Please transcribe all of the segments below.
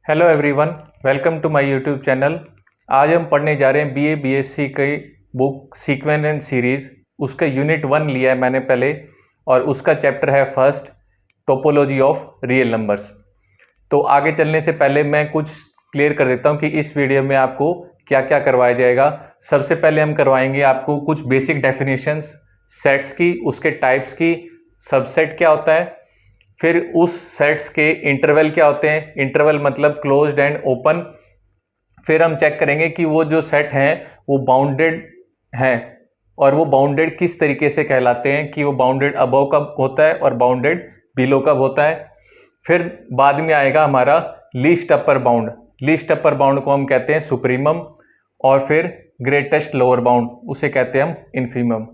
Hello everyone, welcome to my YouTube channel. आज हम पढ़ने जा रहे हैं बीए बीएससी की बुक सीक्वेंस एंड सीरीज। उसका यूनिट 1 लिया है मैंने पहले, और उसका चैप्टर है first, topology of real numbers. तो आगे चलने से पहले मैं कुछ क्लियर कर देता हूं कि इस वीडियो में आपको क्या क्या करवाया जाएगा। सबसे पहले हम करवाएंगे आपको कुछ बेसिक डेफिनेशंस सेट्स की, उसके टाइप्स की, सबसेट क्या होता है, फिर उस सेट्स के इंटरवल क्या होते हैं, इंटरवल मतलब क्लोज्ड एंड ओपन। फिर हम चेक करेंगे कि वो जो सेट हैं वो बाउंडेड हैं, और वो बाउंडेड किस तरीके से कहलाते हैं, कि वो बाउंडेड अबव कब होता है और बाउंडेड बिलो कब होता है। फिर बाद में आएगा हमारा least upper bound. Least upper bound को हम कहते हैं सुप्रीमम, और फिर ग्रेटेस्ट लोअर बाउंड उसे कहते हैं हम इन्फीमम।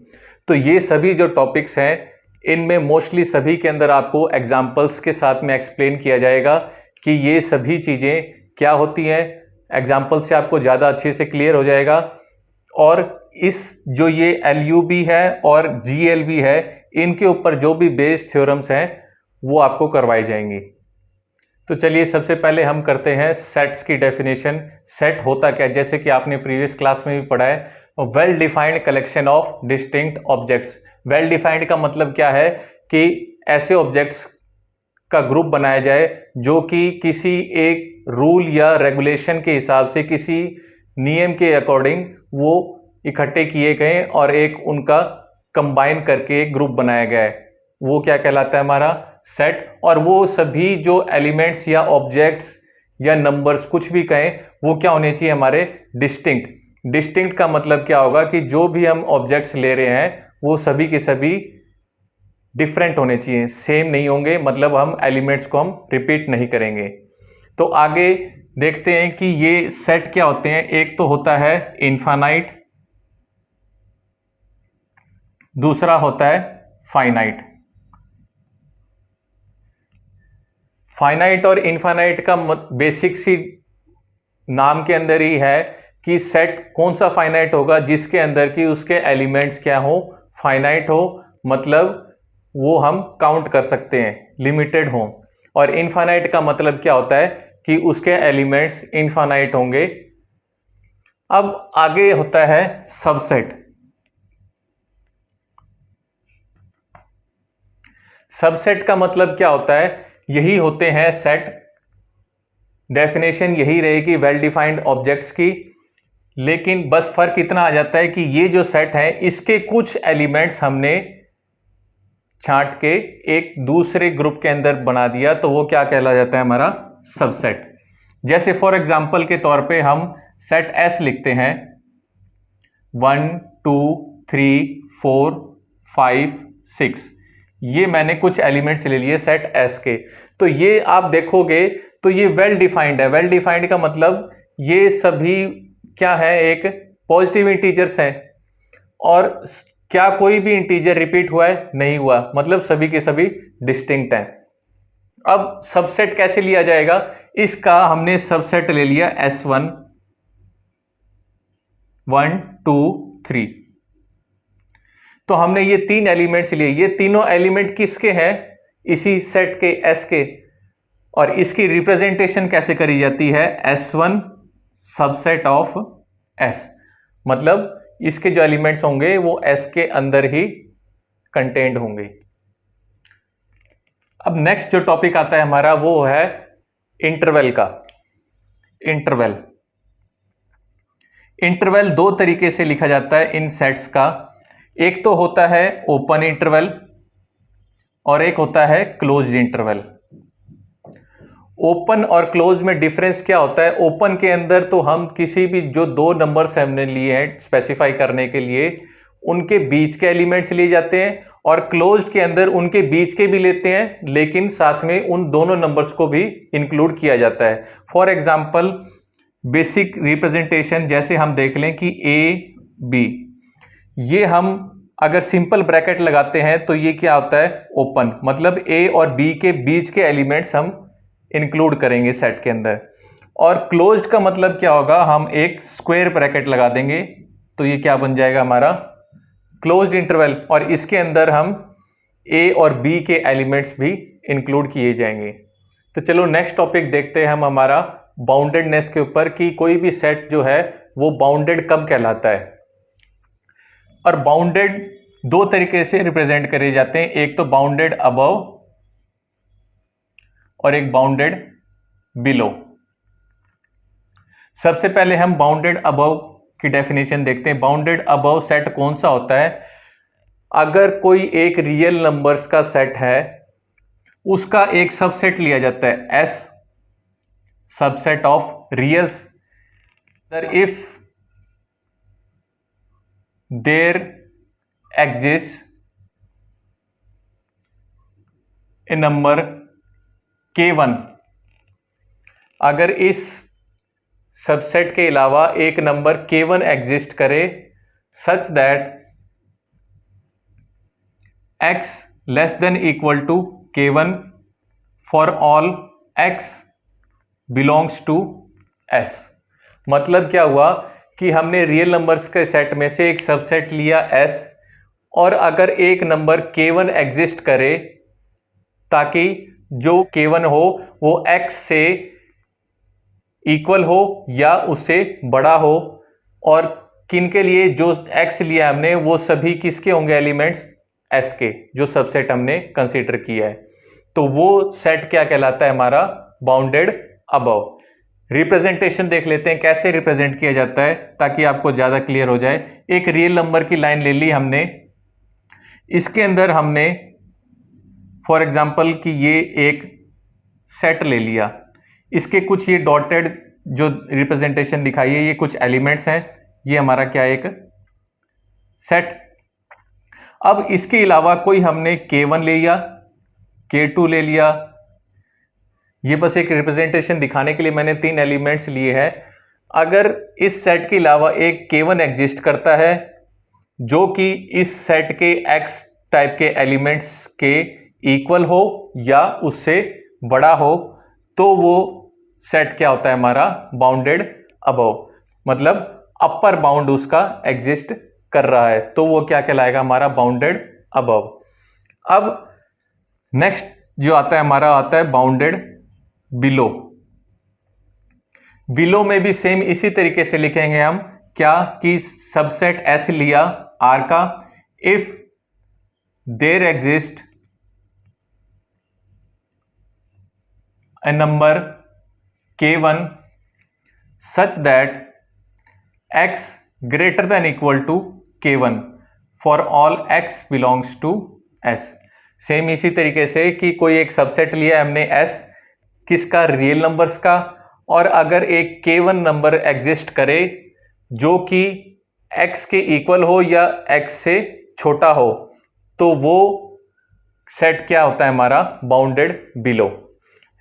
तो ये सभी जो टॉपिक्स हैं, इनमें मोस्टली सभी के अंदर आपको एग्जाम्पल्स के साथ में एक्सप्लेन किया जाएगा कि ये सभी चीज़ें क्या होती हैं। एग्जाम्पल से आपको ज़्यादा अच्छे से क्लियर हो जाएगा। और इस जो ये LUB है और GLB है, इनके ऊपर जो भी बेस थ्योरम्स हैं वो आपको करवाई जाएंगी। तो चलिए सबसे पहले हम करते हैं सेट्स की डेफिनेशन। सेट होता क्या है, जैसे कि आपने प्रीवियस क्लास में भी पढ़ा है, well defined collection of distinct objects. Well defined का मतलब क्या है कि ऐसे ऑब्जेक्ट्स का ग्रुप बनाया जाए जो कि किसी एक रूल या रेगुलेशन के हिसाब से, किसी नियम के अकॉर्डिंग वो इकट्ठे किए गए और एक उनका कंबाइन करके एक ग्रुप बनाया गया है, वो क्या कहलाता है, हमारा सेट। और वो सभी जो एलिमेंट्स या ऑब्जेक्ट्स या नंबर्स कुछ भी कहें, वो क्या होने चाहिए, हमारे डिस्टिंक्ट। डिस्टिंक्ट का मतलब क्या होगा कि जो भी हम ऑब्जेक्ट्स ले रहे हैं वो सभी के सभी डिफरेंट होने चाहिए, सेम नहीं होंगे, मतलब हम एलिमेंट्स को हम रिपीट नहीं करेंगे। तो आगे देखते हैं कि ये सेट क्या होते हैं। एक तो होता है इनफाइनाइट, दूसरा होता है फाइनाइट। फाइनाइट और इनफाइनाइट का बेसिक सी नाम के अंदर ही है कि सेट कौन सा फाइनाइट होगा, जिसके अंदर की उसके एलिमेंट्स क्या हो, फाइनाइट हो, मतलब वो हम काउंट कर सकते हैं, लिमिटेड हो। और इनफाइनाइट का मतलब क्या होता है कि उसके एलिमेंट्स इनफाइनाइट होंगे। अब आगे होता है सबसेट। सबसेट का मतलब क्या होता है, यही होते हैं सेट। डेफिनेशन यही रहेगी वेल डिफाइंड ऑब्जेक्ट्स की, लेकिन बस फर्क इतना आ जाता है कि ये जो सेट है इसके कुछ एलिमेंट्स हमने छांट के एक दूसरे ग्रुप के अंदर बना दिया, तो वो क्या कहला जाता है, हमारा सबसेट। जैसे फॉर एग्जांपल के तौर पे हम सेट S लिखते हैं, 1 2 3 4 5 6। ये मैंने कुछ एलिमेंट्स ले लिए सेट S के। तो ये आप देखोगे तो ये वेल डिफाइंड है। वेल डिफाइंड का मतलब ये सभी क्या है, एक पॉजिटिव इंटीजर्स हैं, और क्या कोई भी इंटीजर रिपीट हुआ है, नहीं हुआ, मतलब सभी के सभी डिस्टिंक्ट हैं। अब सबसेट कैसे लिया जाएगा, इसका हमने सबसेट ले लिया S1 1 2 3। तो हमने ये तीन एलिमेंट्स लिए, ये तीनों एलिमेंट किसके हैं, इसी सेट के S के। और इसकी रिप्रेजेंटेशन कैसे करी जाती है, S1 सबसेट ऑफ S, मतलब इसके जो एलिमेंट्स होंगे वो S के अंदर ही कंटेंड होंगे। अब नेक्स्ट जो टॉपिक आता है हमारा वो है इंटरवल का। इंटरवल, इंटरवल दो तरीके से लिखा जाता है इन सेट्स का। एक तो होता है ओपन इंटरवल और एक होता है क्लोज्ड इंटरवल। ओपन और क्लोज में डिफरेंस क्या होता है, ओपन के अंदर तो हम किसी भी जो दो नंबर्स हमने लिए हैं स्पेसिफाई करने के लिए, उनके बीच के एलिमेंट्स लिए जाते हैं, और क्लोज्ड के अंदर उनके बीच के भी लेते हैं, लेकिन साथ में उन दोनों नंबर्स को भी इंक्लूड किया जाता है। फॉर एग्जांपल बेसिक रिप्रेजेंटेशन जैसे हम देख लें कि AB, ये हम अगर सिंपल ब्रैकेट लगाते हैं तो ये क्या होता है, ओपन, मतलब A और B के बीच के एलिमेंट्स हम इंक्लूड करेंगे सेट के अंदर। और क्लोज्ड का मतलब क्या होगा, हम एक स्क्वायर ब्रैकेट लगा देंगे, तो ये क्या बन जाएगा, हमारा क्लोज्ड इंटरवल, और इसके अंदर हम A और B के एलिमेंट्स भी इंक्लूड किए जाएंगे। तो चलो नेक्स्ट टॉपिक देखते हैं हम, हमारा बाउंडेडनेस के ऊपर कि कोई भी सेट जो है वो बाउंडेड कब कहलाता है। और बाउंडेड दो तरीके से रिप्रेजेंट करे जाते हैं, एक तो बाउंडेड अबव और एक बाउंडेड बिलो। सबसे पहले हम बाउंडेड अबव की डेफिनेशन देखते हैं। बाउंडेड अबव सेट कौन सा होता है? अगर कोई एक रियल नंबर्स का सेट है, उसका एक सबसेट लिया जाता है S, subset of reals, if there exist a number K1, अगर इस सबसेट के अलावा एक नंबर K1 एग्जिस्ट करे such that x less than equal to K1 for all x belongs to S। मतलब क्या हुआ कि हमने रियल नंबर्स के सेट में से एक सबसेट लिया S, और अगर एक नंबर K1 एग्जिस्ट करे ताकि जो K1 हो वो x से इक्वल हो या उससे बड़ा हो, और किन के लिए जो x लिया हमने वो सभी किसके होंगे? एलिमेंट्स S के, जो सबसेट हमने कंसीडर किया है। तो वो सेट क्या कहलाता है? हमारा बाउंडेड अबव। रिप्रेजेंटेशन देख लेते हैं कैसे रिप्रेजेंट किया जाता है ताकि आपको ज्यादा क्लियर हो जाए। एक रियल नंबर की लाइन ले ली हमने, इसके अंदर हमने फॉर एग्जाम्पल कि ये एक सेट ले लिया, इसके कुछ ये डॉटेड जो रिप्रेजेंटेशन दिखाई है ये कुछ एलिमेंट्स हैं, ये हमारा क्या है? एक सेट। अब इसके अलावा कोई हमने K1 ले लिया, K2 ले लिया, ये बस एक रिप्रेजेंटेशन दिखाने के लिए मैंने 3 एलिमेंट्स लिए हैं। अगर इस सेट के अलावा एक K1 एग्जिस्ट करता है जो कि इस सेट के X टाइप के एलिमेंट्स के इक्वल हो या उससे बड़ा हो, तो वो सेट क्या होता है? हमारा बाउंडेड अबव। मतलब अपर बाउंड उसका एग्जिस्ट कर रहा है, तो वो क्या कहलाएगा? हमारा बाउंडेड अबव। अब नेक्स्ट जो आता है हमारा आता है बाउंडेड बिलो। बिलो में भी सेम इसी तरीके से लिखेंगे हम, क्या कि सबसेट S लिया R का, if there exist a number K1 such that x greater than equal to K1 for all x belongs to S। Same इसी तरीके से कि कोई एक सबसेट लिया हमने S किसका? रियल नंबर्स का, और अगर एक K1 नंबर एग्जिस्ट करे जो कि x के इक्वल हो या x से छोटा हो, तो वो सेट क्या होता है? हमारा बाउंडेड बिलो।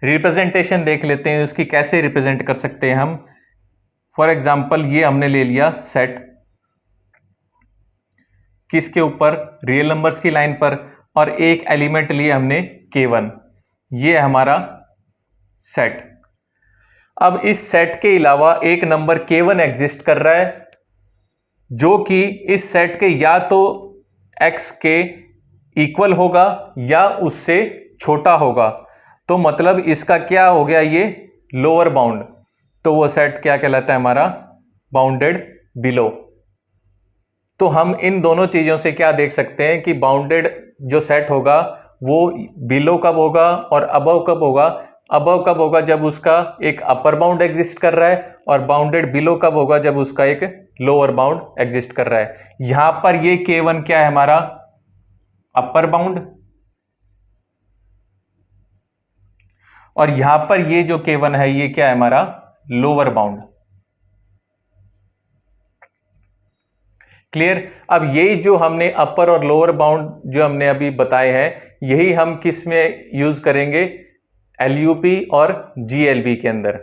रिप्रेजेंटेशन देख लेते हैं उसकी कैसे रिप्रेजेंट कर सकते हैं हम। फॉर एग्जाम्पल ये हमने ले लिया सेट किसके ऊपर? रियल नंबर्स की लाइन पर, और एक एलिमेंट लिया हमने K1, ये हमारा सेट। अब इस सेट के अलावा एक नंबर K1 एग्जिस्ट कर रहा है जो कि इस सेट के या तो x के इक्वल होगा या उससे छोटा होगा, तो मतलब इसका क्या हो गया? ये लोअर बाउंड। तो वो सेट क्या कहलाता है? हमारा बाउंडेड बिलो। तो हम इन दोनों चीजों से क्या देख सकते हैं कि बाउंडेड जो सेट होगा वो बिलो कब होगा और अबव कब होगा? अबव कब होगा? जब उसका एक अपर बाउंड एग्जिस्ट कर रहा है, और बाउंडेड बिलो कब होगा? जब उसका एक लोअर बाउंड एग्जिस्ट कर रहा है। यहां पर ये K1 क्या है? हमारा अपर बाउंड, और यहां पर ये जो K1 है ये क्या है? हमारा लोअर बाउंड। क्लियर? अब यही जो हमने अपर और लोअर बाउंड जो हमने अभी बताए हैं, यही हम किस में यूज करेंगे? LUP और GLB के अंदर।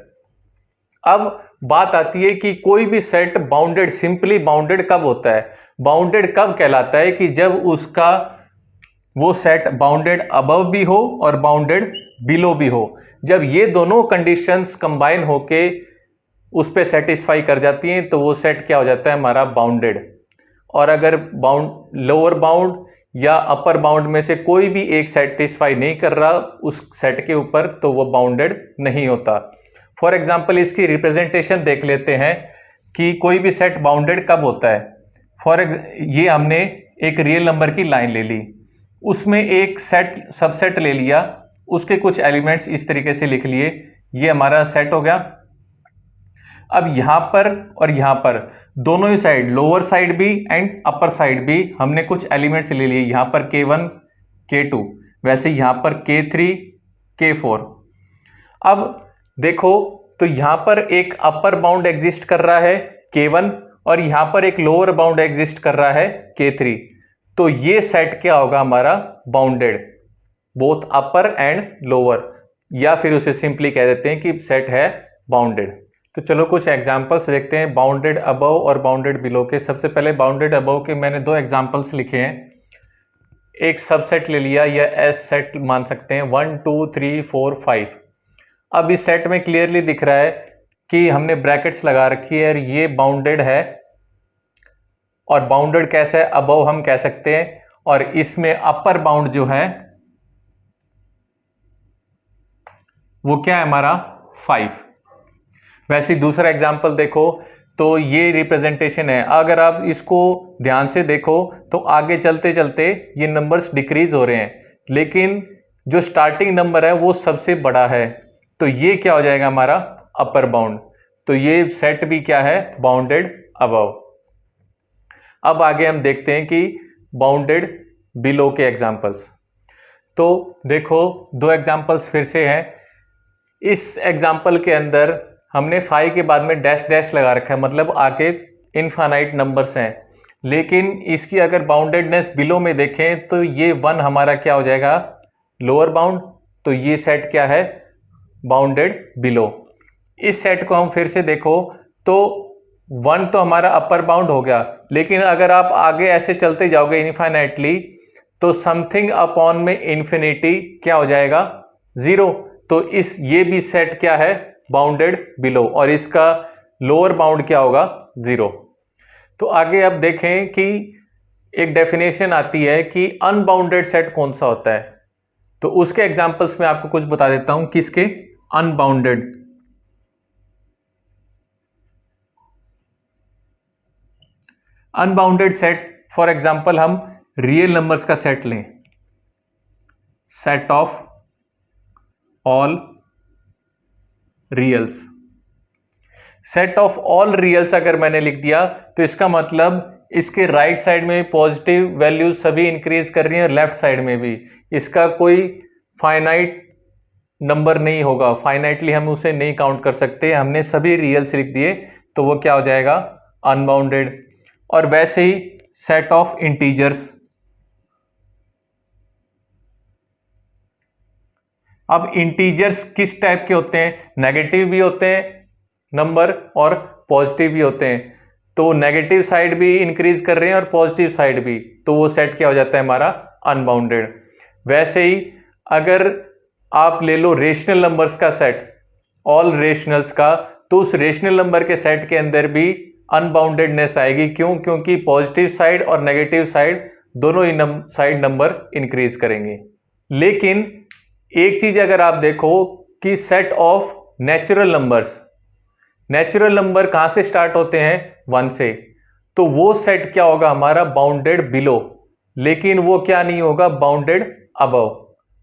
अब बात आती है कि कोई भी सेट बाउंडेड, सिंपली बाउंडेड कब होता है? बाउंडेड कब कहलाता है? कि जब उसका वो सेट बाउंडेड अबव भी हो और बाउंडेड बिलो भी हो। जब ये दोनों कंडीशंस कंबाइन होके उस पे सेटिस्फाई कर जाती हैं तो वो सेट क्या हो जाता है? हमारा बाउंडेड। और अगर बाउंड, लोअर बाउंड या अपर बाउंड में से कोई भी एक सेटिस्फाई नहीं कर रहा उस सेट के ऊपर, तो वो बाउंडेड नहीं होता। फॉर एग्जाम्पल इसकी रिप्रेजेंटेशन देख लेते हैं कि कोई भी सेट बाउंडेड कब होता है। ये हमने एक रियल नंबर की लाइन ले ली, उसमें एक सेट सबसेट ले लिया, उसके कुछ एलिमेंट्स इस तरीके से लिख लिए, ये हमारा सेट हो गया। अब यहां पर और यहां पर दोनों ही साइड, लोअर साइड भी एंड अपर साइड भी, हमने कुछ एलिमेंट्स ले लिए, यहां पर K1 K2, वैसे यहां पर K3 K4। अब देखो तो यहां पर एक अपर बाउंड एग्जिस्ट कर रहा है K1 और यहां पर एक लोअर बाउंड एग्जिस्ट कर रहा है K3। तो ये सेट क्या होगा हमारा? Bounded, both upper and lower, या फिर उसे सिंपली कह देते हैं कि सेट है बाउंडेड। तो चलो कुछ एग्जांपल्स देखते हैं बाउंडेड अबव और बाउंडेड बिलो के। सबसे पहले बाउंडेड अबव के मैंने दो एग्जांपल्स लिखे हैं। एक सबसेट ले लिया या एस सेट मान सकते हैं, 1 2 3 4 5। अब इस सेट में क्लियरली दिख रहा है कि हमने ब्रैकेट्स लगा रखी है और ये बाउंडेड है। और बाउंडेड कैसे है? अबव हम कह सकते हैं, और इसमें अपर बाउंड जो है वो क्या है हमारा? 5। वैसे दूसरा एग्जाम्पल देखो तो ये रिप्रेजेंटेशन है। अगर आप इसको ध्यान से देखो तो आगे चलते चलते ये नंबर्स डिक्रीज हो रहे हैं, लेकिन जो स्टार्टिंग नंबर है वो सबसे बड़ा है, तो ये क्या हो जाएगा हमारा? Upper bound. तो ये सेट भी क्या है? Bounded above. अब आगे हम देखते हैं कि बाउंडेड बिलो के एग्जाम्पल्स। तो देखो दो एग्जाम्पल्स फिर से हैं। इस एग्जाम्पल के अंदर हमने 5 के बाद में डैश डैश लगा रखा है, मतलब आगे इनफाइनाइट नंबर्स हैं। लेकिन इसकी अगर बाउंडेडनेस बिलो में देखें तो ये 1 हमारा क्या हो जाएगा? लोअर बाउंड। तो ये सेट क्या है? Bounded below. इस सेट को हम फिर से देखो तो 1 तो हमारा अपर बाउंड हो गया, लेकिन अगर आप आगे ऐसे चलते जाओगे इनफाइनाइटली तो समथिंग अपॉन में इंफिनिटी क्या हो जाएगा? 0। तो ये भी सेट क्या है? बाउंडेड बिलो, और इसका लोअर बाउंड क्या होगा? 0। तो आगे अब देखें कि एक डेफिनेशन आती है कि अनबाउंडेड सेट कौन सा होता है। तो उसके एग्जांपल्स में आपको कुछ बता देता हूं। किसके? Unbounded. Unbounded set, for example हम रियल नंबर्स का सेट लें, set of all reals. Set of all reals अगर मैंने लिख दिया तो इसका मतलब इसके राइट साइड में पॉजिटिव वैल्यूज सभी इंक्रीज कर रही हैं और लेफ्ट साइड में भी। इसका कोई फाइनाइट नंबर नहीं होगा, फाइनाइटली हम उसे नहीं काउंट कर सकते। हमने सभी रियल्स लिख दिए तो वो क्या हो जाएगा? अनबाउंडेड। और वैसे ही सेट ऑफ इंटीजर्स। अब इंटीजर्स किस टाइप के होते हैं? नेगेटिव भी होते हैं नंबर और पॉजिटिव भी होते हैं। तो नेगेटिव साइड भी इंक्रीज कर रहे हैं और पॉजिटिव साइड भी, तो वो सेट क्या हो जाता है हमारा? अनबाउंडेड। वैसे ही अगर आप ले लो रेशनल नंबर्स का सेट, ऑल रेशनल्स का, तो उस रेशनल नंबर के सेट के अंदर भी अनबाउंडेडनेस आएगी। क्यों? क्योंकि पॉजिटिव साइड और नेगेटिव साइड दोनों ही साइड नंबर इंक्रीज करेंगे। लेकिन एक चीज अगर आप देखो कि set of natural numbers, natural number कहां से स्टार्ट होते हैं? 1 से, तो वो सेट क्या होगा हमारा? Bounded below. लेकिन वो क्या नहीं होगा? Bounded above.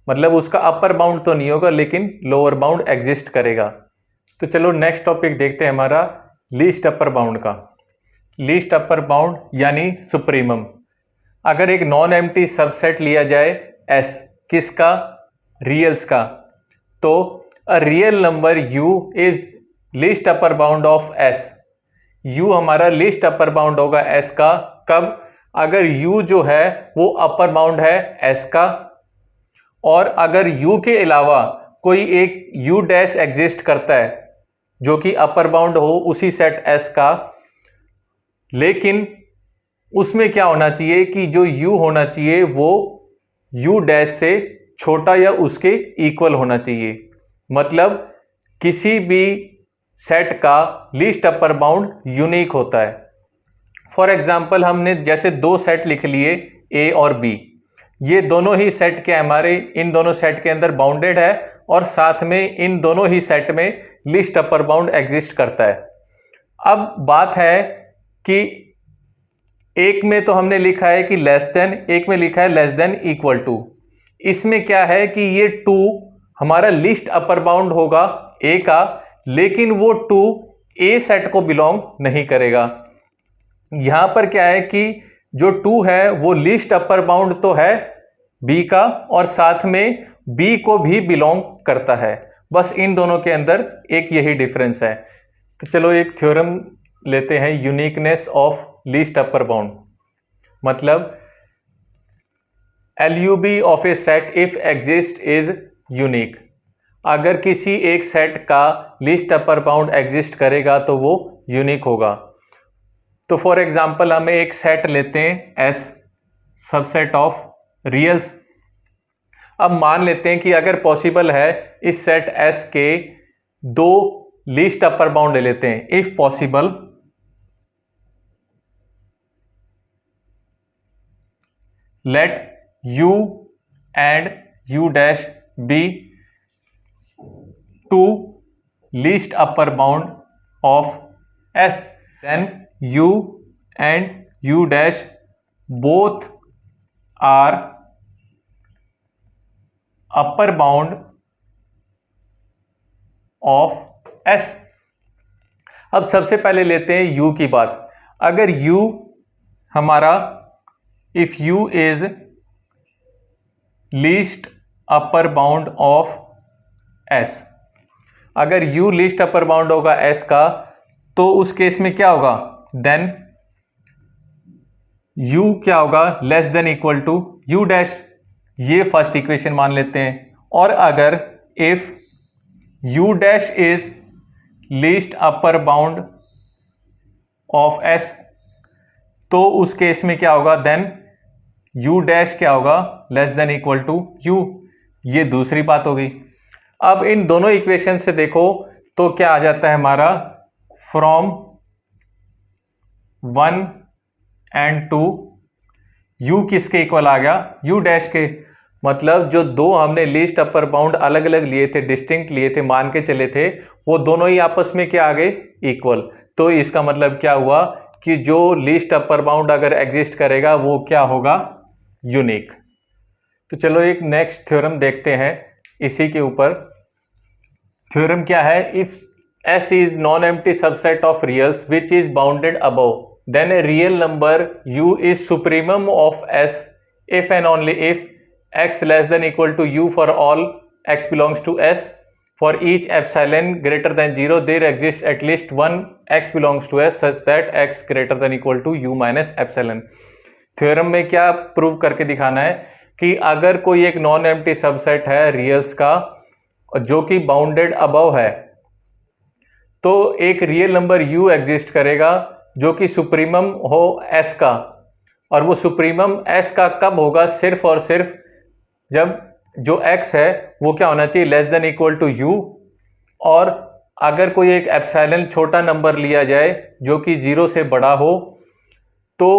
मतलब उसका अपर बाउंड तो नहीं होगा लेकिन लोअर बाउंड एग्जिस्ट करेगा। तो चलो नेक्स्ट टॉपिक देखते हैं हमारा लीस्ट अपर बाउंड का। लीस्ट अपर बाउंड यानी सुप्रीमम। अगर एक नॉन एम्प्टी सबसेट लिया जाए S, किसका? रियल्स का, तो a real number U is least upper bound of S। U हमारा लीस्ट अपर बाउंड होगा S का। कब? अगर U जो है वो अपर बाउंड है S का, और अगर U के अलावा कोई एक U डैश एग्जिस्ट करता है जो कि अपर बाउंड हो उसी सेट S का, लेकिन उसमें क्या होना चाहिए कि जो U होना चाहिए वो U डैश से छोटा या उसके इक्वल होना चाहिए। मतलब किसी भी सेट का लीस्ट अपर बाउंड यूनिक होता है। फॉर एग्जाम्पल हमने जैसे दो सेट लिख लिए A और B, ये दोनों ही सेट के हमारे इन दोनों सेट के अंदर बाउंडेड है और साथ में इन दोनों ही सेट में लिस्ट अपर बाउंड एग्जिस्ट करता है। अब बात है कि एक में तो हमने लिखा है कि लेस देन, एक में लिखा है लेस देन इक्वल टू। इसमें क्या है कि ये 2 हमारा लिस्ट अपर बाउंड होगा ए का, लेकिन वो 2 ए सेट को बिलोंग नहीं करेगा। यहां पर क्या है कि जो 2 है वो लिस्ट अपर बाउंड तो है बी का, और साथ में बी को भी बिलोंग करता है। बस इन दोनों के अंदर एक यही डिफरेंस है। तो चलो एक थ्योरम लेते हैं, uniqueness of least upper bound. मतलब LUB of A set if exist is unique. अगर किसी एक सेट का लिस्ट अपर बाउंड एग्जिस्ट करेगा तो वो यूनिक होगा। तो फॉर एग्जांपल हम एक सेट लेते हैं S, सबसेट ऑफ रियल्स। अब मान लेते हैं कि अगर पॉसिबल है इस सेट S के 2 लिस्ट अपर बाउंड ले लेते हैं। If possible, let U and U dash be 2 least upper bound of S, then U and U dash both are upper bound of S। अब सबसे पहले लेते हैं U की बात। अगर U हमारा, if U is least upper bound of S, अगर U least upper bound होगा S का, तो उस केस में क्या होगा, then U क्या होगा, less than equal to U dash. ये फर्स्ट इक्वेशन मान लेते हैं। और अगर if U dash is least upper bound of S, तो उस केस में क्या होगा, देन U डैश क्या होगा, less than equal to U। ये दूसरी बात होगी। अब इन दोनों इक्वेशन से देखो तो क्या आ जाता है हमारा, फ्रॉम 1 एंड 2 U किसके इक्वल आ गया, U डैश के। मतलब जो 2 हमने लिस्ट अपर बाउंड अलग अलग लिए थे, डिस्टिंक्ट लिए थे, मान के चले थे, वो दोनों ही आपस में क्या आ गए, इक्वल। तो इसका मतलब क्या हुआ कि जो लिस्ट अपर बाउंड अगर एग्जिस्ट करेगा वो क्या होगा, यूनिक। तो चलो एक नेक्स्ट थ्योरम देखते हैं इसी के ऊपर। थ्योरम क्या है, if S is non empty subset of reals which is bounded above, then a real number U is supremum of S if and only if x less than equal to U for all x belongs to S. For each epsilon greater than 0 there exists at least one x belongs to S such that x greater than equal to U minus epsilon. Theorem में क्या prove करके दिखाना है कि अगर कोई एक non empty subset है रियल्स का जो कि बाउंडेड अबव है, तो एक रियल नंबर U एग्जिस्ट करेगा जो कि सुप्रीमम हो S का। और वो सुप्रीमम S का कब होगा, सिर्फ और सिर्फ जब जो X है वो क्या होना चाहिए, less than equal to U। और अगर कोई एक एप्सिलॉन छोटा नंबर लिया जाए जो कि 0 से बड़ा हो, तो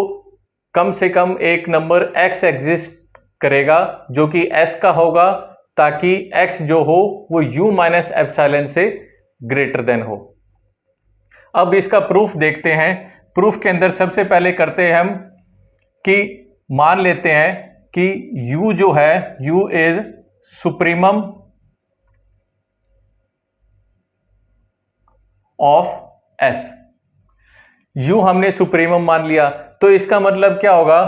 कम से कम एक नंबर X एग्जिस्ट करेगा जो कि S का होगा, ताकि X जो हो वो U माइनस एप्सिलॉन से ग्रेटर देन हो। अब इसका प्रूफ देखते हैं। प्रूफ के अंदर सबसे पहले करते हैं हम कि मान लेते हैं कि U जो है, U is supremum of S। U हमने सुप्रीमम मान लिया, तो इसका मतलब क्या होगा,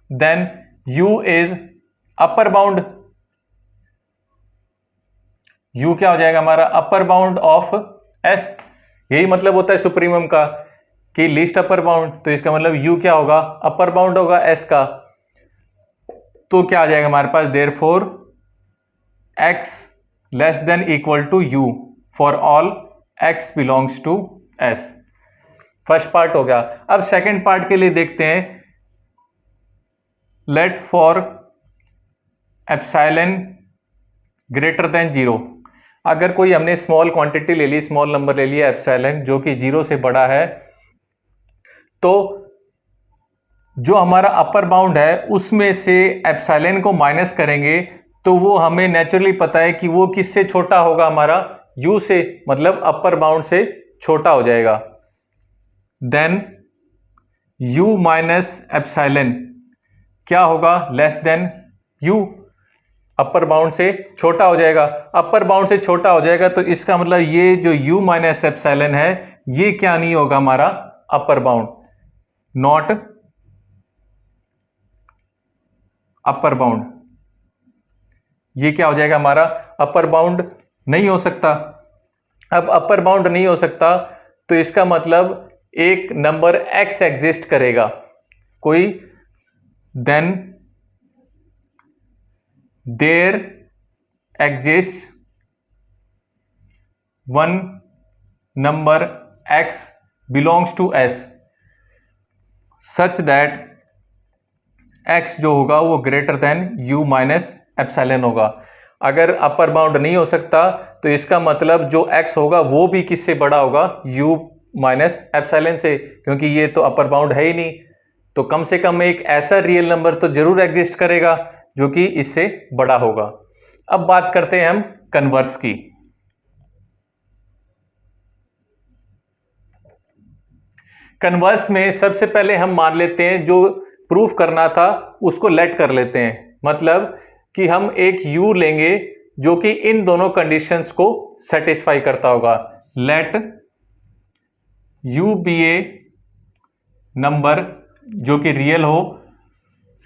then U is upper bound. U क्या हो जाएगा हमारा, अपर बाउंड ऑफ S। यही मतलब होता है सुप्रीमम का कि लीस्ट अपर बाउंड। तो इसका मतलब U क्या होगा, अपर बाउंड होगा S का। तो क्या आ जाएगा हमारे पास, therefore x less than equal to U for all x belongs to S। First part हो गया। अब सेकंड पार्ट के लिए देखते हैं, let for epsilon greater than 0। अगर कोई हमने स्मॉल क्वांटिटी ले ली, स्मॉल नंबर ले लिया एप्सिलॉन जो कि 0 से बड़ा है, तो जो हमारा अपर बाउंड है उसमें से एप्सिलॉन को माइनस करेंगे तो वो हमें नेचुरली पता है कि वो किससे छोटा होगा, हमारा u से मतलब अपर बाउंड से छोटा हो जाएगा, देन u माइनस एप्सिलॉन क्या होगा, less than u, upper bound से छोटा हो जाएगा। अपर बाउंड से छोटा हो जाएगा तो इसका मतलब ये जो u माइनस एप्सिलॉन है ये क्या नहीं होगा, हमारा upper bound, not upper bound. ये क्या हो जाएगा, हमारा अपर बाउंड नहीं हो सकता। अब अपर बाउंड नहीं हो सकता तो इसका मतलब एक नंबर x एग्जिस्ट करेगा कोई, then there exist one number x belongs to s such that x जो होगा वो greater than u minus epsilon होगा। अगर अपर बाउंड नहीं हो सकता तो इसका मतलब जो x होगा वो भी किससे बड़ा होगा, u माइनस एप्सिलॉन से, क्योंकि ये तो अपर बाउंड है ही नहीं। तो कम से कम एक ऐसा रियल नंबर तो जरूर एग्जिस्ट करेगा जो कि इससे बड़ा होगा। अब बात करते हैं हम कन्वर्स की। कन्वर्स में सबसे पहले हम मान लेते हैं जो प्रूफ करना था उसको लेट कर लेते हैं, मतलब कि हम एक u लेंगे जो कि इन दोनों कंडीशंस को सेटिस्फाई करता होगा। लेट u बी ए नंबर जो कि रियल हो,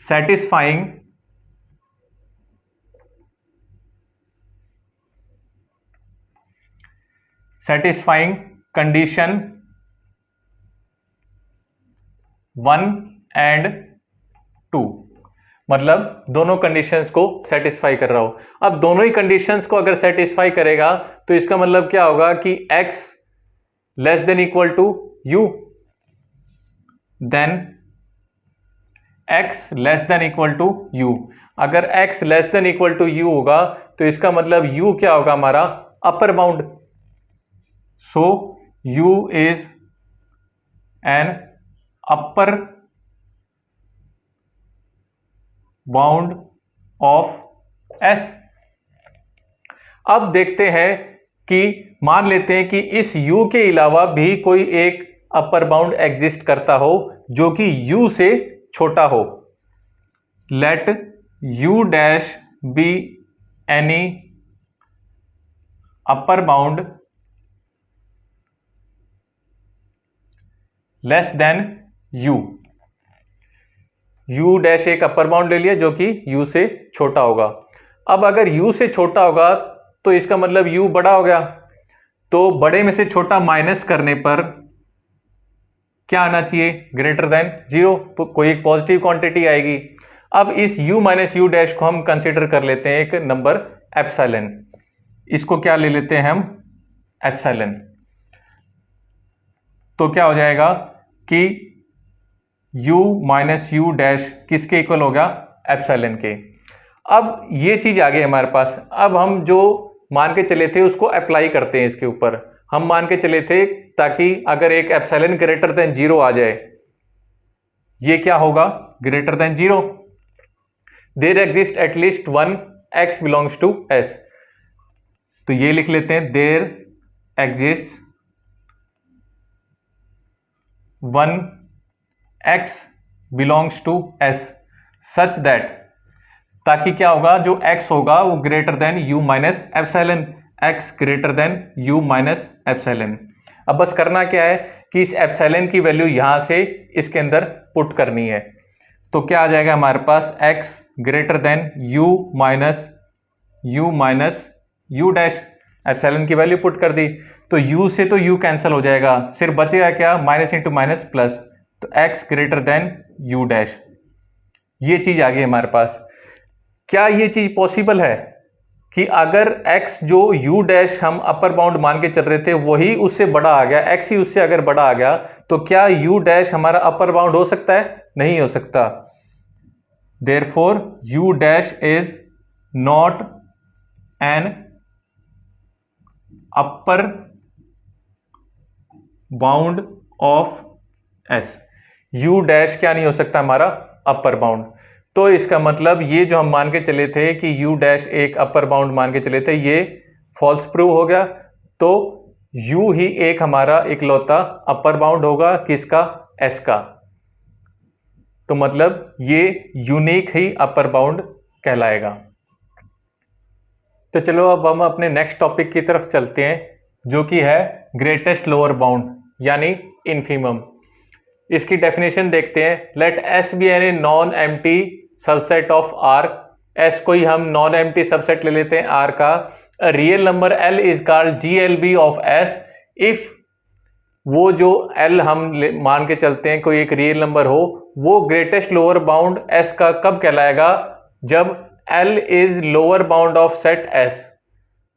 सेटिस्फाइंग कंडीशन 1 एंड 2, मतलब दोनों कंडीशंस को सेटिस्फाई कर रहा हो। अब दोनों ही कंडीशंस को अगर सेटिस्फाई करेगा तो इसका मतलब क्या होगा कि x less than equal to u, then x less than equal to u। अगर x less than equal to u होगा तो इसका मतलब u क्या होगा, हमारा upper bound. So u is an upper bound of s। अब देखते हैं कि मान लेते हैं कि इस u के अलावा भी कोई एक अपर बाउंड एग्जिस्ट करता हो जो कि u से छोटा हो। Let u dash be any upper bound less than u। u dash एक अपर बाउंड ले लिया जो कि u से छोटा होगा। अब अगर u से छोटा होगा तो इसका मतलब u बड़ा हो गया, तो बड़े में से छोटा माइनस करने पर क्या आना चाहिए, ग्रेटर देन 0, कोई एक पॉजिटिव क्वांटिटी आएगी। अब इस u माइनस यू डैश को हम कंसीडर कर लेते हैं एक नंबर एप्सिलॉन, इसको क्या ले लेते हैं हम, एप्सिलॉन। तो क्या हो जाएगा कि u माइनस यू डैश किसके इक्वल होगा, एप्सिलॉन के। अब ये चीज आ गई हमारे पास। अब हम जो मान के चले थे उसको अप्लाई करते हैं इसके ऊपर। हम मान के चले थे ताकि अगर एक एप्सिलॉन ग्रेटर देन 0 आ जाए, ये क्या होगा, greater than 0, there exist at least one x belongs to s। तो ये लिख लेते हैं, there exist one x belongs to s such that, ताकि क्या होगा, जो x होगा वो greater than u minus epsilon, x greater than u minus epsilon. अब बस करना क्या है कि इस एप्सिलॉन की वैल्यू यहां से इसके अंदर पुट करनी है। तो क्या आ जाएगा हमारे पास, x greater than u minus u dash, epsilon की वैल्यू पुट कर दी तो u से तो u कैंसिल हो जाएगा, सिर्फ बचेगा क्या, माइनस इंटू माइनस प्लस, तो x greater than u dash. ये चीज आ गई हमारे पास। क्या ये चीज पॉसिबल है कि अगर x जो u डैश हम अपर बाउंड मान के चल रहे थे वही उससे बड़ा आ गया, x ही उससे अगर बड़ा आ गया तो क्या u डैश हमारा अपर बाउंड हो सकता है, नहीं हो सकता। Therefore u dash is not an upper bound of s। u dash क्या नहीं हो सकता, हमारा अपर बाउंड। तो इसका मतलब ये जो हम मान के चले थे कि u डैश एक अपर बाउंड मान के चले थे, ये फॉल्स प्रूव हो गया। तो U ही एक हमारा इकलौता अपर बाउंड होगा किसका, S का। तो मतलब ये यूनिक ही अपर बाउंड कहलाएगा। तो चलो अब हम अपने नेक्स्ट टॉपिक की तरफ चलते हैं, जो कि है ग्रेटेस्ट लोअर बाउंड यानी इन्फीमम। इसकी डेफिनेशन देखते हैं। Let S be any non empty subset of R। S कोई हम नॉन एम्प्टी सबसेट ले लेते हैं R का। A real number L is called GLB of S if वो जो L हम मान के चलते हैं कोई एक रियल नंबर हो, वो ग्रेटेस्ट लोअर बाउंड S का कब कहलाएगा, जब L is lower bound of set S।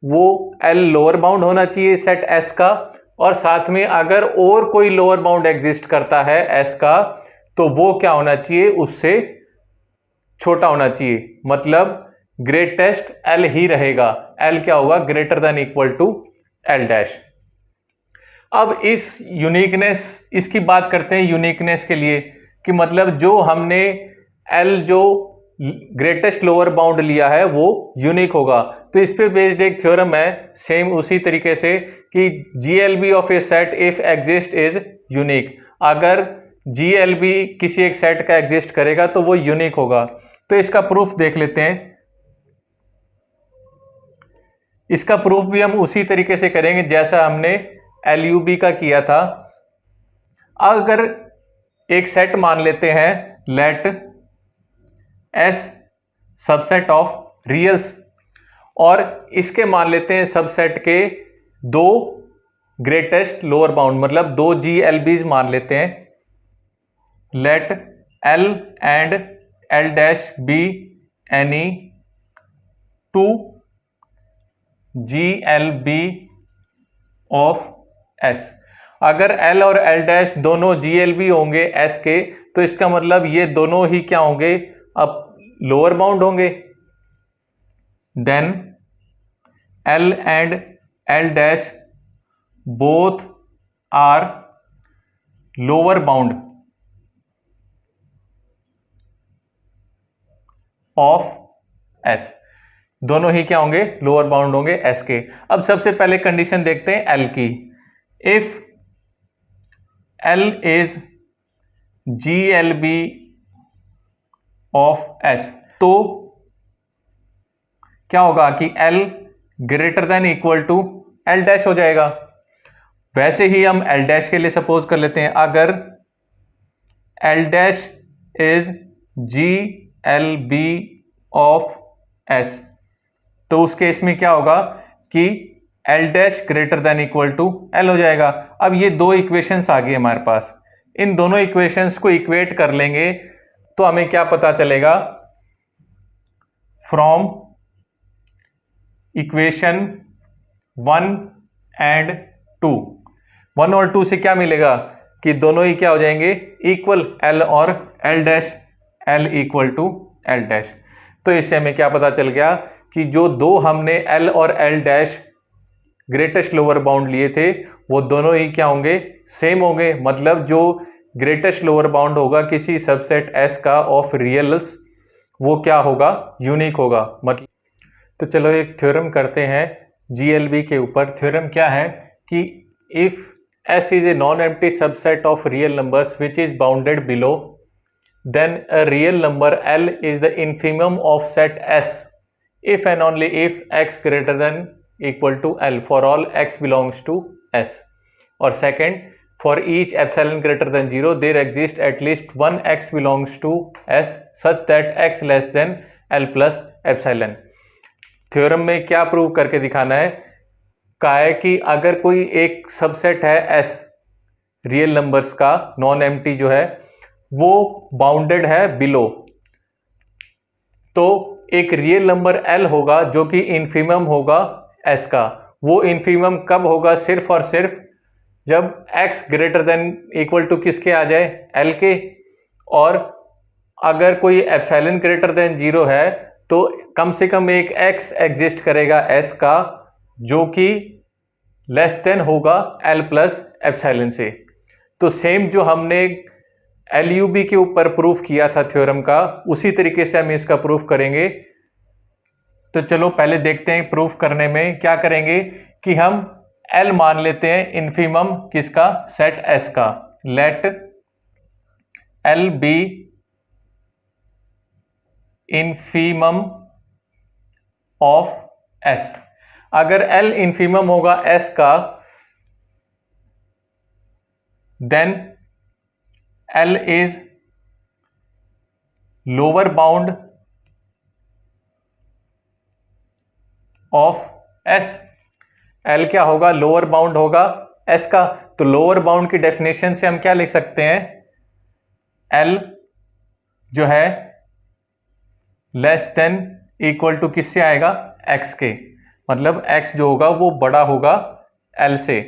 वो L लोअर बाउंड होना चाहिए सेट S का, और साथ में अगर और कोई लोअर बाउंड एग्जिस्ट करता है S का, तो वो क्या होना चाहिए, उससे छोटा होना चाहिए। मतलब ग्रेटेस्ट L ही रहेगा। L क्या होगा, greater than equal to L dash. अब इस यूनिकनेस, इसकी बात करते हैं यूनिकनेस के लिए, कि मतलब जो हमने L जो ग्रेटेस्ट लोअर बाउंड लिया है वो यूनिक होगा। तो इस पे बेस्ड एक थ्योरम है सेम उसी तरीके से कि GLB of A set if exist is unique. अगर GLB किसी एक सेट का एग्जिस्ट करेगा तो वो यूनिक होगा। तो इसका प्रूफ देख लेते हैं। इसका प्रूफ भी हम उसी तरीके से करेंगे जैसा हमने LUB का किया था। अगर एक सेट मान लेते हैं, लेट S सबसेट ऑफ रियल्स, और इसके मान लेते हैं सबसेट के दो ग्रेटेस्ट लोअर बाउंड, मतलब दो GLBs मान लेते हैं। Let L and L dash be any two GLB of S। अगर L और L डैश दोनों GLB होंगे S के, तो इसका मतलब ये दोनों ही क्या होंगे, अब लोअर बाउंड होंगे। Then L and L dash both are lower bound of S। दोनों ही क्या होंगे, लोअर बाउंड होंगे S के। अब सबसे पहले कंडीशन देखते हैं L की। If L is GLB of S, तो क्या होगा कि L greater than equal to L dash हो जाएगा। वैसे ही हम L डैश के लिए सपोज कर लेते हैं, अगर L dash is GLB of S, तो उस केस में क्या होगा कि L dash greater than equal to L हो जाएगा। अब ये दो इक्वेशंस आ गई हमारे पास, इन दोनों इक्वेशंस को इक्वेट कर लेंगे तो हमें क्या पता चलेगा, फ्रॉम इक्वेशन 1 एंड 2, 1 और 2 से क्या मिलेगा कि दोनों ही क्या हो जाएंगे, इक्वल, L और L dash, L equal to L dash. तो इससे हमें क्या पता चल गया कि जो दो हमने L और L dash greatest lower bound लिए थे, वो दोनों ही क्या होंगे, सेम होंगे। मतलब जो ग्रेटेस्ट लोअर बाउंड होगा किसी सबसेट S का ऑफ रियल्स, वो क्या होगा, यूनिक होगा। मतलब तो चलो एक थ्योरम करते हैं GLB के ऊपर। थ्योरम क्या है कि if S is a non-empty subset of real numbers which is bounded below, then a real number L is the infimum of set S if and only if x greater than equal to L for all x belongs to S. और second, for each epsilon greater than 0 there exists at least one x belongs to S such that x less than L plus epsilon. Theorem में क्या prove करके दिखाना है, कहा है कि अगर कोई एक सबसेट है S रियल नंबर्स का, नॉन एम्प्टी जो है, वो बाउंडेड है बिलो, तो एक रियल नंबर L होगा जो कि इन्फीमम होगा S का। वो इन्फीमम कब होगा, सिर्फ और सिर्फ जब x greater than equal to किसके आ जाए, L के। और अगर कोई एप्सिलॉन ग्रेटर देन 0 है तो कम से कम एक x एग्जिस्ट करेगा S का जो कि लेस देन होगा L प्लस एप्सिलॉन से। तो सेम जो हमने LUB के ऊपर प्रूफ किया था थ्योरम का, उसी तरीके से हम इसका प्रूफ करेंगे। तो चलो पहले देखते हैं प्रूफ करने में क्या करेंगे कि हम एल मान लेते हैं इन्फीमम किसका, सेट एस का। Let L be infimum of S. अगर एल इन्फीमम होगा एस का, then L is lower bound of S. L क्या होगा, लोअर बाउंड होगा एस का। तो लोअर बाउंड की डेफिनेशन से हम क्या लिख सकते हैं, एल जो है लेस देन इक्वल टू किससे आएगा, एक्स के। मतलब एक्स जो होगा वो बड़ा होगा एल से,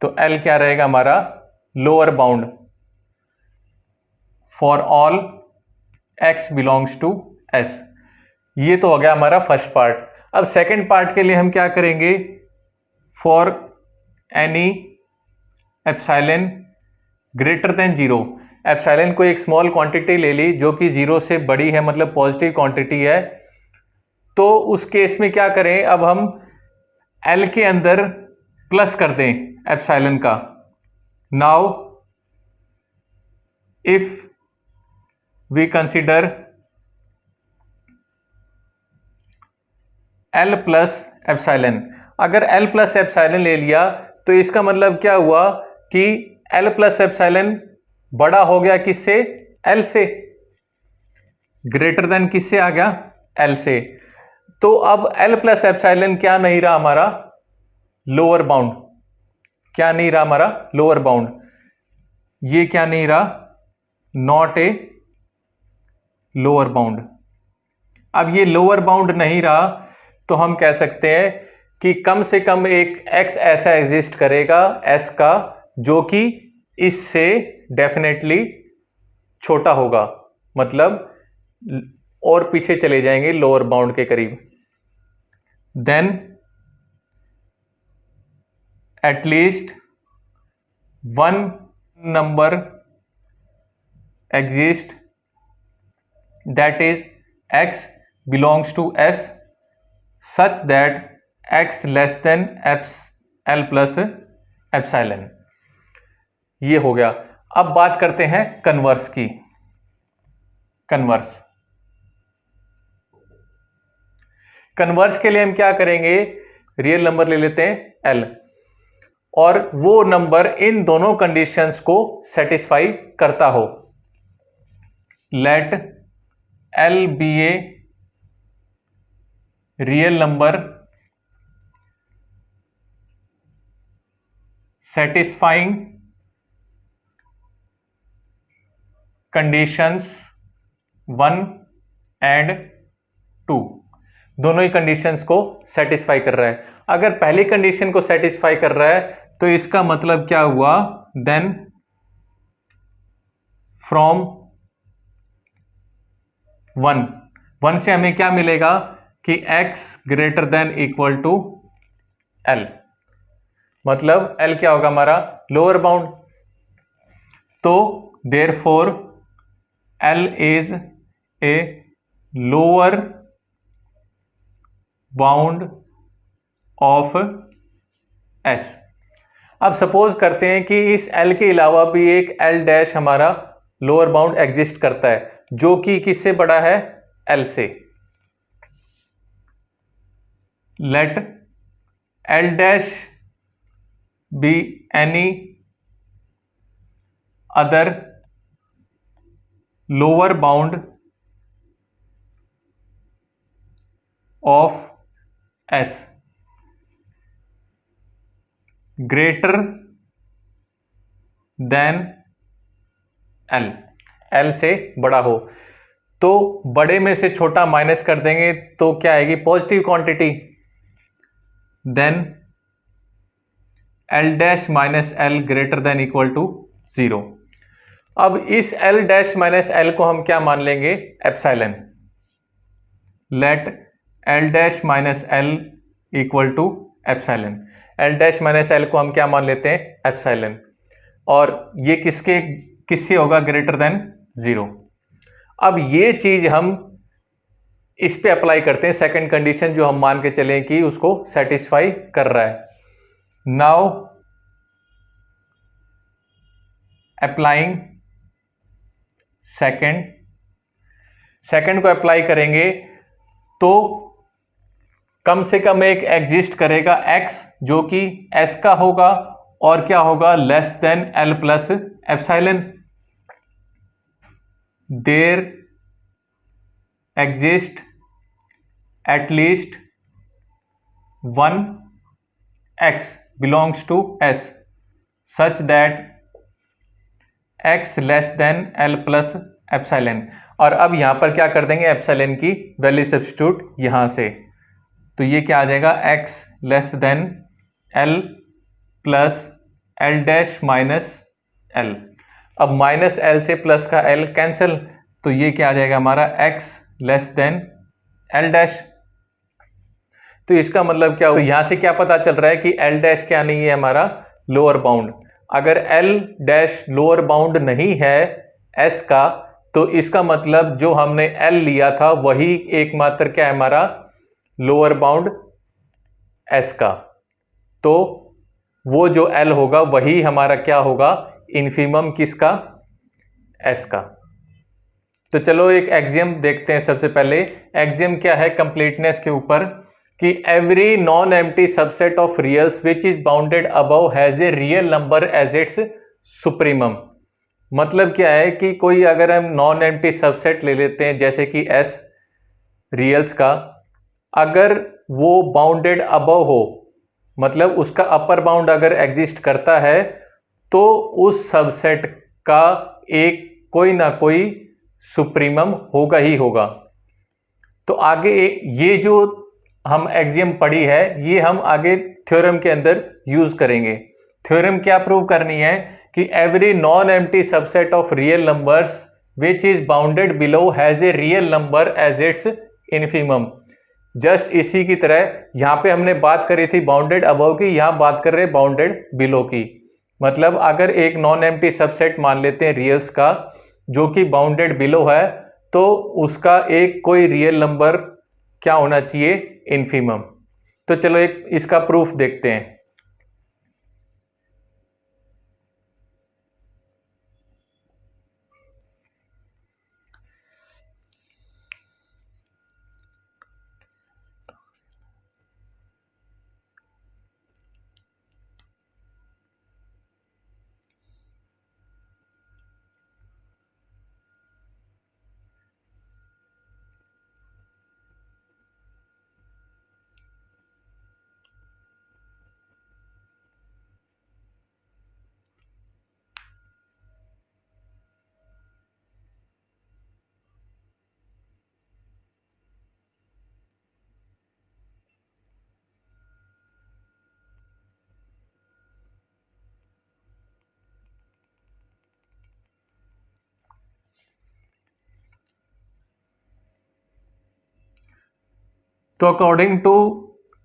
तो एल क्या रहेगा हमारा, lower bound for all X belongs to S. ये तो हो गया हमारा फर्स्ट पार्ट। अब सेकंड पार्ट के लिए हम क्या करेंगे, for any epsilon greater than zero. Epsilon को एक स्मॉल क्वांटिटी ले ली जो कि जीरो से बड़ी है, मतलब पॉजिटिव क्वांटिटी है, तो उस केस में क्या करें, अब हम एल के अंदर प्लस कर दें एप्सिलॉन का। Now if we consider L plus epsilon, अगर एल प्लस एप्सिलॉन ले लिया तो इसका मतलब क्या हुआ कि एल प्लस एप्सिलॉन बड़ा हो गया किससे, एल से, ग्रेटर देन किससे आ गया, एल से। तो अब एल प्लस एप्सिलॉन क्या नहीं रहा हमारा, लोअर बाउंड। क्या नहीं रहा हमारा, लोअर बाउंड। ये क्या नहीं रहा, नॉट ए लोअर बाउंड। अब ये लोअर बाउंड नहीं रहा तो हम कह सकते हैं कि कम से कम एक x ऐसा एग्जिस्ट करेगा s का जो कि इससे डेफिनेटली छोटा होगा, मतलब और पीछे चले जाएंगे लोअर बाउंड के करीब। Then at least one number exist that is x belongs to s such that x less than l plus epsilon. ये हो गया। अब बात करते हैं कन्वर्स की। कन्वर्स के लिए हम क्या करेंगे, रियल नंबर ले लेते हैं l, और वो नंबर इन दोनों कंडीशंस को सेटिस्फाई करता हो। लेट L be a real number satisfying conditions 1 and 2। दोनों ही कंडीशंस को सेटिस्फाई कर रहा है। अगर पहली कंडीशन को सेटिस्फाई कर रहा है तो इसका मतलब क्या हुआ, देन फ्रॉम 1 से हमें क्या मिलेगा कि x greater than equal to l, मतलब l क्या होगा हमारा, लोअर बाउंड। तो therefore l is a lower bound of s। अब सपोज करते हैं कि इस l के अलावा भी एक l डैश हमारा लोअर बाउंड एग्जिस्ट करता है जो कि किससे बड़ा है, L से। Let L dash be any other lower bound of S greater than L, L से बड़ा हो। तो बड़े में से छोटा माइनस कर देंगे तो क्या आएगी, positive quantity. Then L dash minus L greater than equal to 0। अब इस L डैश माइनस L को हम क्या मान लेंगे, epsilon. Let L dash minus L equal to epsilon. L dash minus L को हम क्या मान लेते हैं, एप्सिलॉन। और ये किससे होगा, ग्रेटर देन 0। अब ये चीज हम इस पे अप्लाई करते हैं, सेकंड कंडीशन जो हम मान के चलें कि उसको सेटिस्फाई कर रहा है। नाउ अप्लाइंग सेकंड को अप्लाई करेंगे तो कम से कम एक एग्जिस्ट करेगा x जो कि s का होगा और क्या होगा, less than l plus epsilon. There exist at least one x belongs to s such that x less than l plus epsilon. और अब यहां पर क्या कर देंगे, एप्सिलॉन की वैल्यू सब्स्टिट्यूट यहां से, तो ये क्या आ जाएगा, x less than l plus l dash minus l। अब माइनस l से प्लस का l कैंसिल, तो ये क्या आ जाएगा हमारा x less than l dash. तो इसका मतलब क्या हो, तो यहां से क्या पता चल रहा है कि l डैश क्या नहीं है, हमारा लोअर बाउंड। अगर l डैश लोअर बाउंड नहीं है s का, तो इसका मतलब जो हमने l लिया था वही एकमात्र क्या है, हमारा लोअर बाउंड s का। तो वो जो l होगा वही हमारा क्या होगा, इन्फीमम किसका, s का। तो चलो एक एक्सियम देखते हैं। सबसे पहले एक्सियम क्या है कंप्लीटनेस के ऊपर, कि every non empty subset of reals which is bounded above has a real number as its supremum. मतलब क्या है कि कोई अगर हम नॉन एम्प्टी सबसेट ले लेते हैं जैसे कि s रियल्स का, अगर वो बाउंडेड अबव हो, मतलब उसका अपर बाउंड अगर एग्जिस्ट करता है, तो उस सबसेट का एक कोई ना कोई सुप्रीमम होगा ही होगा। तो आगे ये जो हम एक्सियम पढ़ी है, ये हम आगे थ्योरम के अंदर यूज करेंगे। थ्योरम क्या प्रूव करनी है, कि every non empty subset of real numbers which is bounded below has a real number as its infimum. Just इसी की तरह यहां पे हमने बात करी थी बाउंडेड अबव की, यहां बात कर रहे हैं बाउंडेड बिलो की। मतलब अगर एक नॉन एम्प्टी सबसेट मान लेते हैं रियल्स का जो कि बाउंडेड बिलो है, तो उसका एक कोई रियल नंबर क्या होना चाहिए, इन्फीमम। तो चलो एक इसका प्रूफ देखते हैं। तो अकॉर्डिंग टू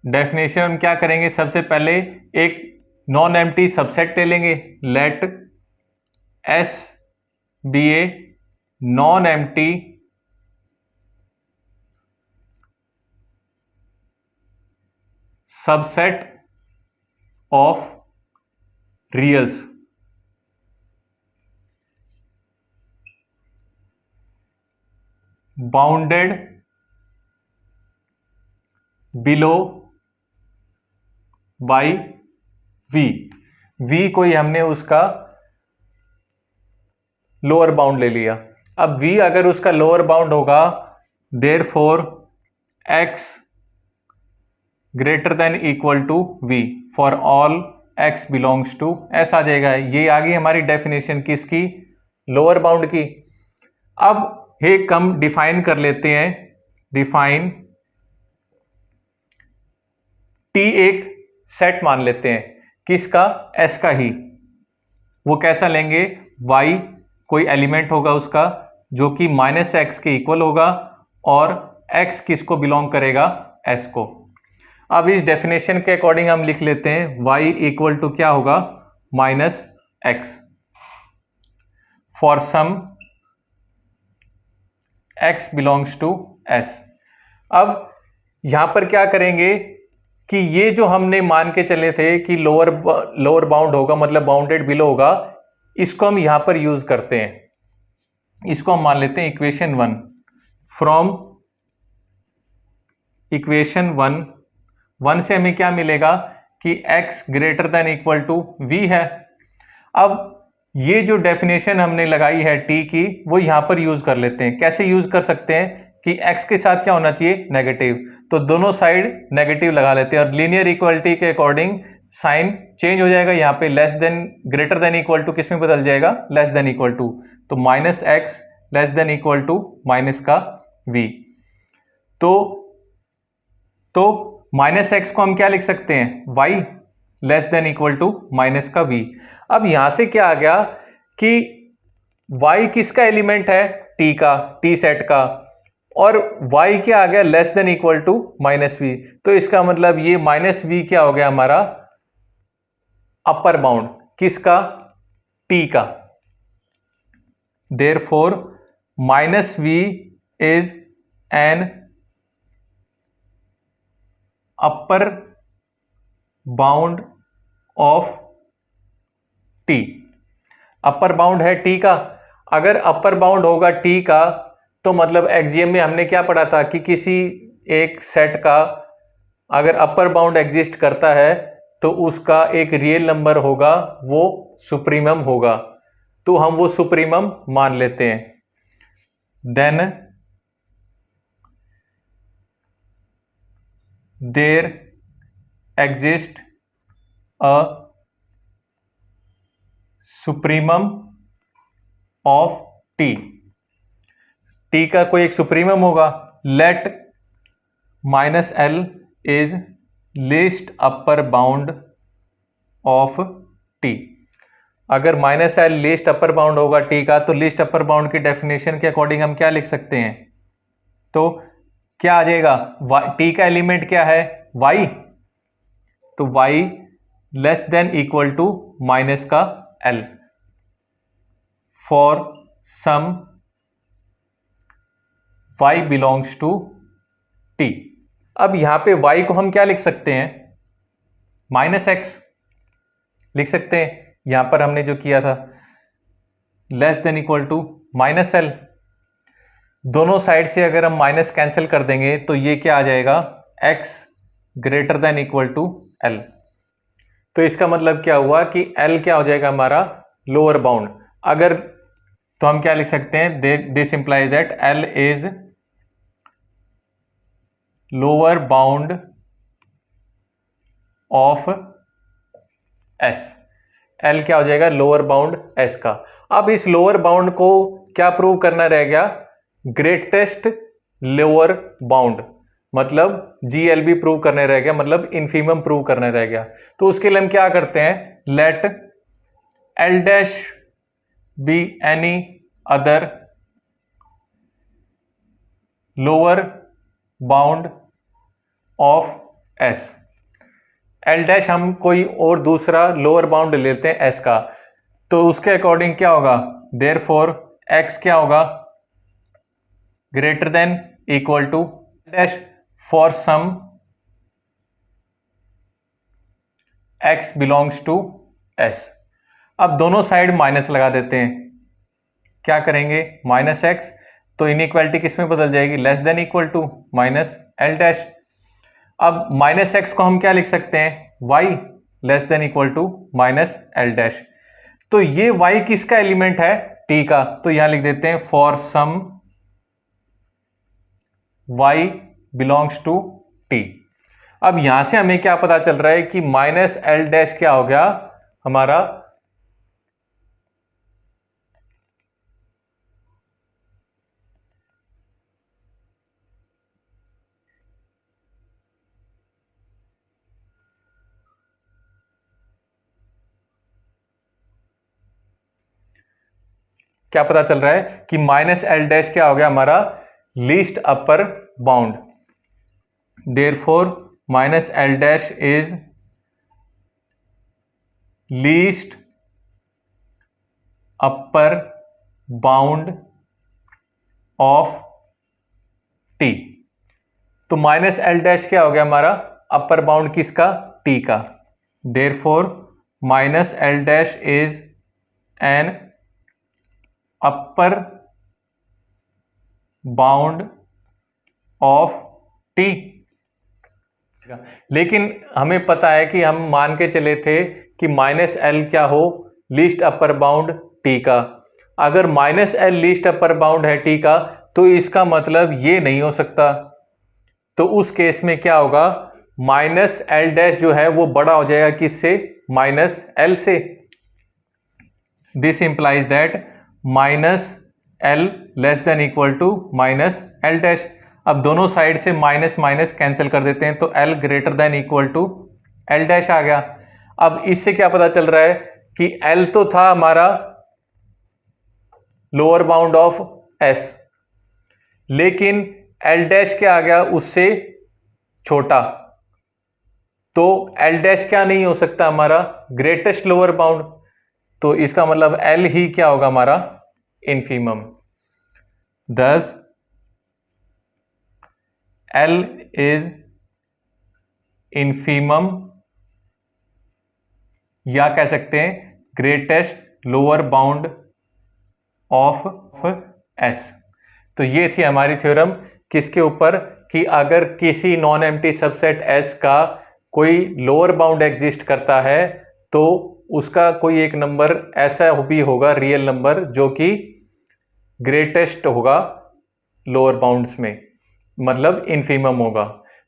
डेफिनेशन हम क्या करेंगे, सबसे पहले एक नॉन एम्प्टी सबसेट ले लेंगे। Let S be a non empty subset of reals bounded below by v कोई हमने उसका लोअर बाउंड ले लिया। अब v अगर उसका लोअर बाउंड होगा, therefore x greater than equal to v for all x belongs to s आ जाएगा। ये आ गई हमारी डेफिनेशन किसकी, लोअर बाउंड की। अब एक हम डिफाइन कर लेते हैं, डिफाइन t एक सेट मान लेते हैं, किसका, s का ही। वो कैसा लेंगे, y कोई एलिमेंट होगा उसका जो कि माइनस एक्स के इक्वल होगा, और x किसको बिलोंग करेगा, s को। अब इस डेफिनेशन के अकॉर्डिंग हम लिख लेते हैं y इक्वल टू क्या होगा, minus x for some x belongs to s। अब यहां पर क्या करेंगे, कि ये जो हमने मान के चले थे कि लोअर बाउंड होगा मतलब बाउंडेड बिलो होगा, इसको हम यहां पर यूज करते हैं। इसको हम मान लेते हैं इक्वेशन 1। फ्रॉम इक्वेशन 1 से हमें क्या मिलेगा कि x greater than equal to v है। अब ये जो डेफिनेशन हमने लगाई है t की, वो यहां पर यूज कर लेते हैं। कैसे यूज कर सकते हैं कि x के साथ क्या होना चाहिए, नेगेटिव, तो दोनों साइड नेगेटिव लगा लेते हैं और लीनियर इक्वलिटी के अकॉर्डिंग साइन चेंज हो जाएगा। यहाँ पे less than greater than equal to किस में बदल जाएगा, लेस देन इक्वल टू, तो minus x less than equal to minus का v। तो माइनस एक्स को हम क्या लिख सकते हैं, y less than equal to minus का v। अब यहां से क्या आ गया कि y किसका एलिमेंट है, t का, t सेट का, और y क्या आ गया, less than equal to minus v। तो इसका मतलब ये माइनस v क्या हो गया हमारा, अपर बाउंड किसका, t का। Therefore minus v is an upper bound of t। Upper bound है t का। अगर अपर बाउंड होगा t का तो मतलब एक्सियम में हमने क्या पढ़ा था कि किसी एक सेट का अगर अपर बाउंड एग्जिस्ट करता है तो उसका एक रियल नंबर होगा, वो सुप्रीमम होगा। तो हम वो सुप्रीमम मान लेते हैं। Then there exist a supremum of T. T का कोई एक सुप्रीमम होगा। Let minus L is least upper bound of T. अगर minus L least upper bound होगा टी का, तो लीस्ट अपर बाउंड की डेफिनेशन के अकॉर्डिंग हम क्या लिख सकते हैं, तो क्या आ जाएगा, टी का एलिमेंट क्या है, y, तो y less than equal to minus का l for some y belongs to t। अब यहां पे y को हम क्या लिख सकते हैं, माइनस एक्स लिख सकते हैं। यहां पर हमने जो किया था less than equal to minus L, दोनों साइड से अगर हम माइनस कैंसिल कर देंगे तो ये क्या आ जाएगा, x greater than equal to l। तो इसका मतलब क्या हुआ कि l क्या हो जाएगा हमारा, लोअर बाउंड। अगर तो हम क्या लिख सकते हैं, this implies that l is lower bound of s। l क्या हो जाएगा, लोअर बाउंड s का। अब इस लोअर बाउंड को क्या प्रूव करना रह गया, ग्रेटेस्ट लोअर बाउंड, मतलब GLB प्रूव करने रह गया, मतलब इन्फीमम प्रूव करने रह गया। तो उसके लिए हम क्या करते हैं, let L dash be any other lower bound of S। L dash हम कोई और दूसरा लोअर बाउंड लेते हैं S का, तो उसके अकॉर्डिंग क्या होगा, देयरफॉर X क्या होगा, greater than equal to dash for some x belongs to s। अब दोनों साइड माइनस लगा देते हैं। क्या करेंगे, माइनस एक्स, तो इनइक्वालिटी किस में बदल जाएगी, less than equal to minus L dash. अब माइनस एक्स को हम क्या लिख सकते हैं, y less than equal to minus L dash. तो ये y किसका एलिमेंट है, t का, तो यहां लिख देते हैं for some y belongs to t। अब यहां से हमें क्या पता चल रहा है कि माइनस एल डैश क्या हो गया हमारा, क्या पता चल रहा है कि माइनस एल डैश क्या हो गया हमारा, least upper bound. Therefore minus L dash is least upper bound of T. तो माइनस एल डैश क्या हो गया हमारा, अपर बाउंड किसका, टी का। Therefore minus L dash is an upper bound of T. लेकिन हमें पता है कि हम मान के चले थे कि माइनस एल क्या हो, लीस्ट अपर बाउंड टी का। अगर minus L least upper bound है टी का तो इसका मतलब ये नहीं हो सकता। तो उस केस में क्या होगा, माइनस एल डैश जो है वो बड़ा हो जाएगा किससे, माइनस एल से। This implies that minus L less than equal to minus L dash. अब दोनों साइड से माइनस माइनस कैंसिल कर देते हैं तो L greater than equal to L dash आ गया। अब इससे क्या पता चल रहा है कि एल तो था हमारा लोअर बाउंड ऑफ एस, लेकिन एल डैश क्या आ गया, उससे छोटा। तो एल डैश क्या नहीं हो सकता, हमारा ग्रेटेस्ट लोअर बाउंड। तो इसका मतलब एल ही क्या होगा, हमारा इनफीमम। दस एल इज इनफीमम, या कह सकते हैं greatest lower bound of S. तो ये थी हमारी थ्योरम किसके ऊपर, कि अगर किसी नॉन एम्प्टी सबसेट एस का कोई लोअर बाउंड एग्जिस्ट करता है तो उसका कोई एक नंबर ऐसा भी होगा, रियल नंबर, जो कि ग्रेटेस्ट होगा लोअर बाउंड्स में, मतलब इनफीमम होगा।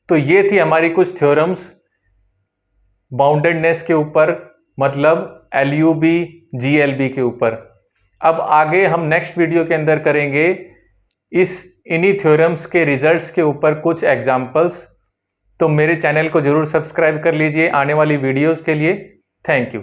तो ये थी हमारी कुछ थ्योरम्स बाउंडेडनेस के ऊपर, मतलब LUB GLB के ऊपर। अब आगे हम नेक्स्ट वीडियो के अंदर करेंगे इन्हीं थ्योरम्स के रिजल्ट्स के ऊपर कुछ एग्जांपल्स। तो मेरे चैनल को जरूर सब्सक्राइब कर लीजिए आने वाली वीडियोस के लिए। Thank you.